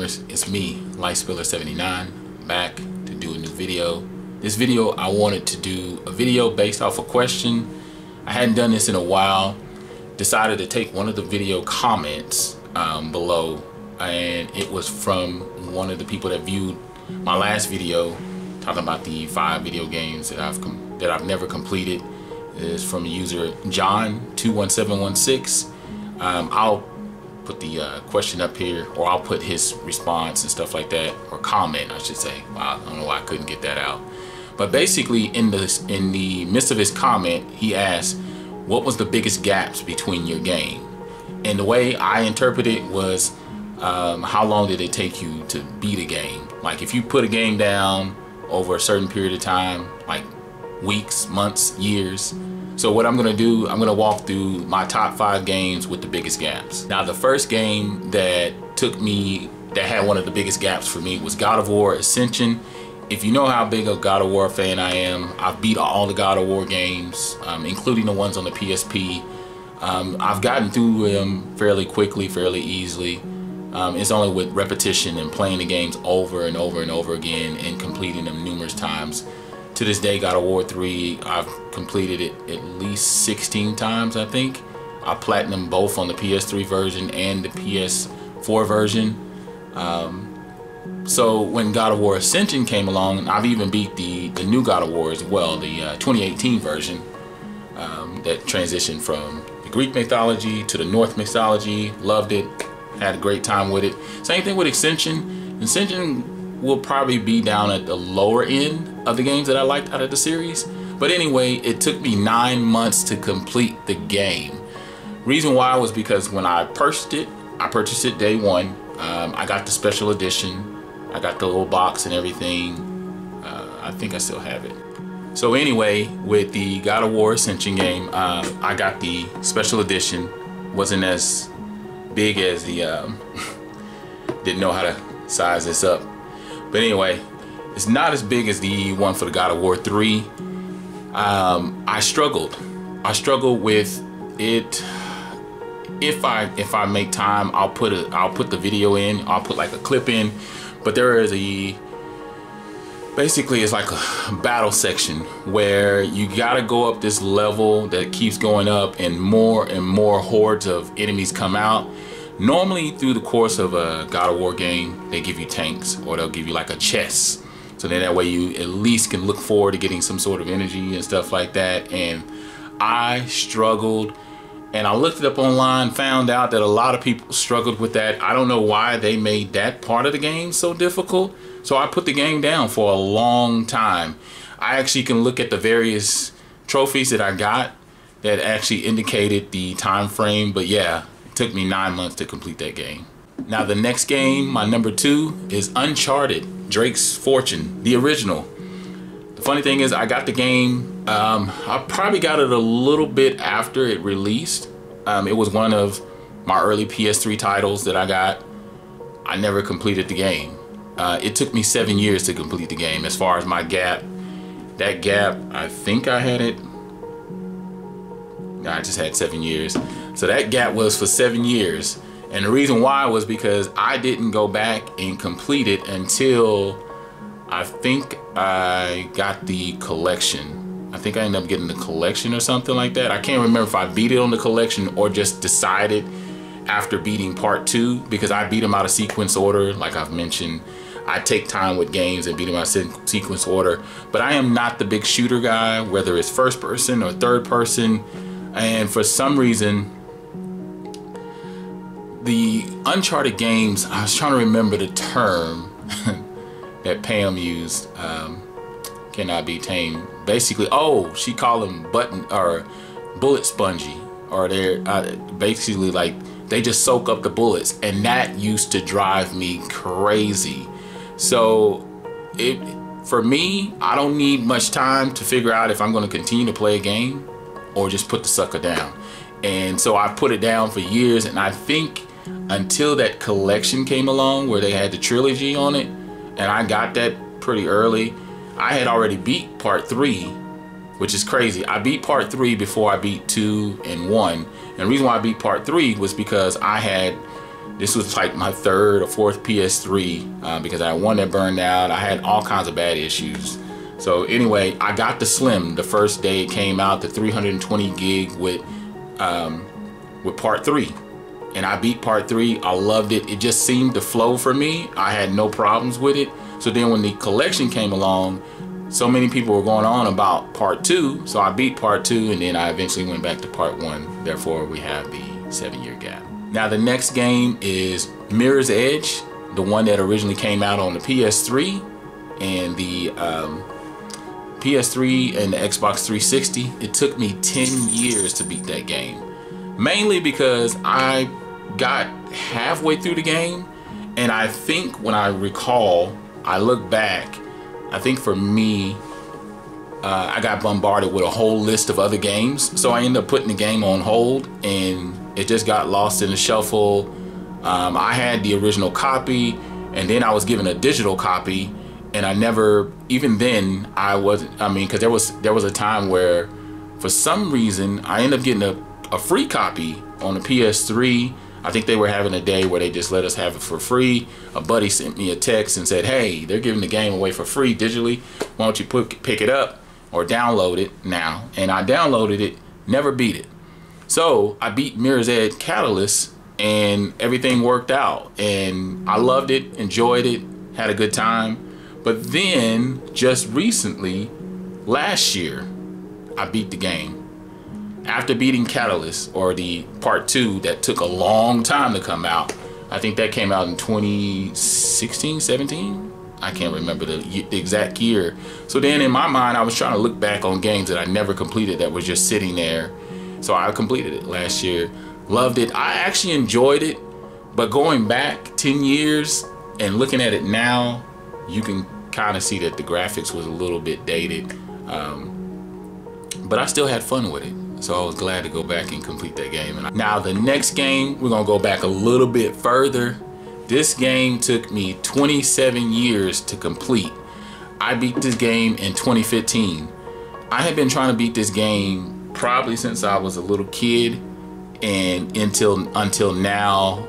gamers, it's me, LightSpiller79, back to do a new video. This video, I wanted to do a video based off a question. I hadn't done this in a while. Decided to take one of the video comments below, and it was from one of the people that viewed my last video talking about the 5 video games that I've never completed. It is from user John21716. I'll put the question up here, or I'll put his response and stuff like that, or comment I should say. Wow, I don't know why I couldn't get that out. But basically in the midst of his comment, he asked, what was the biggest gaps between your game? And the way I interpret it was, how long did it take you to beat a game? Like if you put a game down over a certain period of time, like weeks, months, years. So what I'm gonna do, I'm gonna walk through my top 5 games with the biggest gaps. Now the first game that had one of the biggest gaps for me was God of War Ascension. If you know how big a God of War fan I am, I've beat all the God of War games, including the ones on the PSP. I've gotten through them fairly quickly, fairly easily. It's only with repetition and playing the games over and over and over again and completing them numerous times. To this day, God of War 3, I've completed it at least 16 times, I think. I platinum both on the PS3 version and the PS4 version. So when God of War Ascension came along, I've even beat the new God of War as well, the 2018 version that transitioned from the Greek mythology to the Norse mythology. Loved it, had a great time with it. Same thing with Ascension. Ascension will probably be down at the lower end of the games that I liked out of the series. But anyway, it took me 9 months to complete the game. Reason why was because when I purchased it day one. I got the special edition. I got the little box and everything. I think I still have it. So anyway, with the God of War Ascension game, I got the special edition. Wasn't as big as the, didn't know how to size this up. But anyway, it's not as big as the one for the God of War 3. I struggled with it. If I make time, I'll put the video in. I'll put like a clip in. But there is basically it's like a battle section where you gotta go up this level that keeps going up, and more hordes of enemies come out. Normally through the course of a God of War game, they give you tanks, or they'll give you like a chest. So then that way you at least can look forward to getting some sort of energy and stuff like that. And I struggled, and I looked it up online, found out that a lot of people struggled with that. I don't know why they made that part of the game so difficult. So I put the game down for a long time. I actually can look at the various trophies that I got that actually indicated the time frame. But yeah, it took me 9 months to complete that game. Now the next game, my number 2, is Uncharted, Drake's Fortune, the original. The funny thing is I got the game, I probably got it a little bit after it released. It was one of my early PS3 titles that I got. I never completed the game. It took me 7 years to complete the game. As far as my gap, that gap, I think I had it. No, I just had 7 years. So that gap was for 7 years. And the reason why was because I didn't go back and complete it until I think I got the collection. I think I ended up getting the collection or something like that. I can't remember if I beat it on the collection or just decided after beating part 2, because I beat them out of sequence order. Like I've mentioned, I take time with games and beat them out of sequence order. But I am not the big shooter guy, whether it's first person or third person. And for some reason, the Uncharted games, I was trying to remember the term that Pam used, cannot be tamed. Basically, oh, she called them bullet spongy, or they're basically like they just soak up the bullets, and that used to drive me crazy. So for me, I don't need much time to figure out if I'm going to continue to play a game or just put the sucker down. And so I put it down for years, and I think until that collection came along where they had the trilogy on it, and I got that pretty early. I had already beat part 3, which is crazy. I beat part 3 before I beat 2 and 1. And the reason why I beat part 3 was because I had This was like my third or fourth PS3 because I had one that burned out. I had all kinds of bad issues. So anyway, I got the Slim the first day it came out, the 320 gig with part 3. And I beat part 3. I loved it. It just seemed to flow for me. I had no problems with it. So then when the collection came along, so many people were going on about part 2. So I beat part 2, and then I eventually went back to part 1. Therefore, we have the 7-year gap. Now the next game is Mirror's Edge, the one that originally came out on the PS3 and the PS3 and the Xbox 360. It took me 10 years to beat that game. Mainly because I got halfway through the game, and I think when I recall, I look back, I think for me, I got bombarded with a whole list of other games. So I ended up putting the game on hold, and it just got lost in the shuffle. I had the original copy, and then I was given a digital copy, and I never, even then, because there was a time where, for some reason, I ended up getting a free copy on the PS3. I think they were having a day where they just let us have it for free. A buddy sent me a text and said, hey, they're giving the game away for free digitally. Why don't you pick it up or download it now? And I downloaded it, never beat it. So I beat Mirror's Edge Catalyst, and everything worked out. And I loved it, enjoyed it, had a good time. But then just recently, last year, I beat the game. After beating Catalyst, or the part 2 that took a long time to come out. I think that came out in 2016, 17? I can't remember the exact year. So then in my mind, I was trying to look back on games that I never completed that was just sitting there. So I completed it last year. Loved it. I actually enjoyed it. But going back 10 years and looking at it now, you can kind of see that the graphics was a little bit dated. But I still had fun with it. So I was glad to go back and complete that game. And now the next game, we're gonna go back a little bit further. This game took me 27 years to complete. I beat this game in 2015. I had been trying to beat this game probably since I was a little kid, and until now.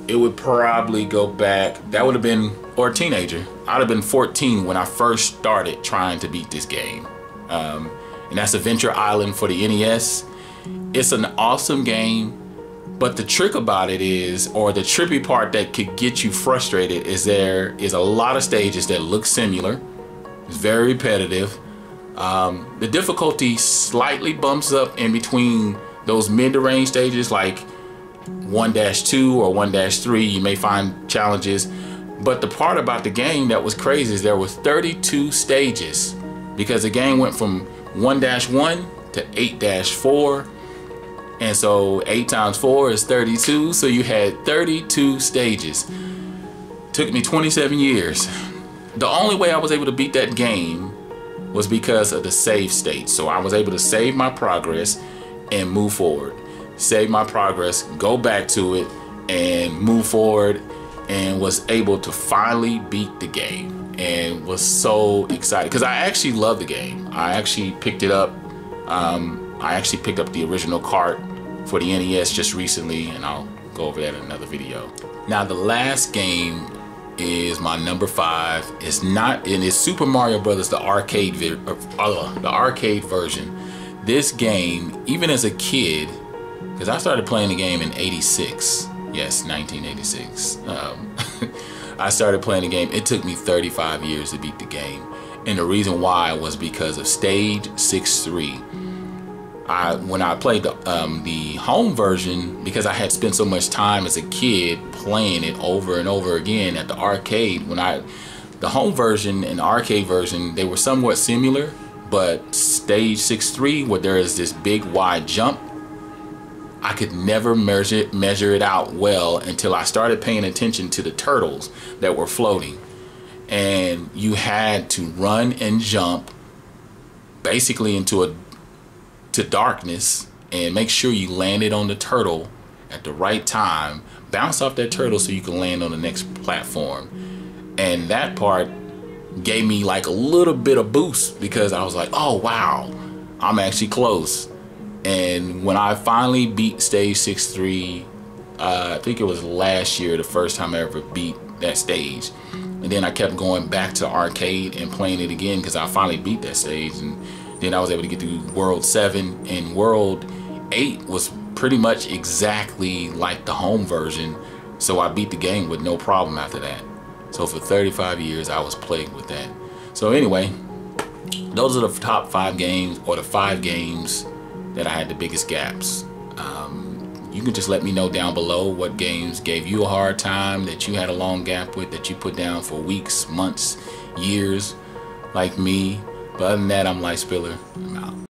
It would probably go back, that would have been, or a teenager. I'd have been 14 when I first started trying to beat this game. And that's Adventure Island for the NES. It's an awesome game, but the trick about it is, or the trippy part that could get you frustrated, is there is a lot of stages that look similar. It's very repetitive. The difficulty slightly bumps up in between those mid-range stages, like 1-2 or 1-3. You may find challenges, but the part about the game that was crazy is there was 32 stages, because the game went from 1-1 to 8-4, and so 8 times 4 is 32, so you had 32 stages. Took me 27 years. The only way I was able to beat that game was because of the save state. So I was able to save my progress and move forward. Save my progress, go back to it, and move forward, and was able to finally beat the game. And was so excited because I actually love the game. I actually picked it up. I actually picked up the original cart for the NES just recently, and I'll go over that in another video. Now the last game is my number 5. It's not, and it's Super Mario Brothers, the arcade version. This game, even as a kid, because I started playing the game in '86. Yes, 1986. I started playing the game. It took me 35 years to beat the game. And the reason why was because of stage 6-3. When I played the home version, because I had spent so much time as a kid playing it over and over again at the arcade, the home version and the arcade version, they were somewhat similar, but stage 6-3, where there is this big wide jump, I could never measure it out well until I started paying attention to the turtles that were floating. And you had to run and jump basically into darkness and make sure you landed on the turtle at the right time, bounce off that turtle so you can land on the next platform. And that part gave me like a little bit of boost, because I was like, oh wow, I'm actually close. And when I finally beat stage 6-3, I think it was last year, the first time I ever beat that stage. And then I kept going back to arcade and playing it again because I finally beat that stage. And then I was able to get through World 7, and World 8 was pretty much exactly like the home version. So I beat the game with no problem after that. So for 35 years, I was plagued with that. So anyway, those are the top 5 games, or the 5 games that I had the biggest gaps. You can just let me know down below what games gave you a hard time, that you had a long gap with, that you put down for weeks, months, years, like me. But other than that, I'm Light Spiller. I'm out.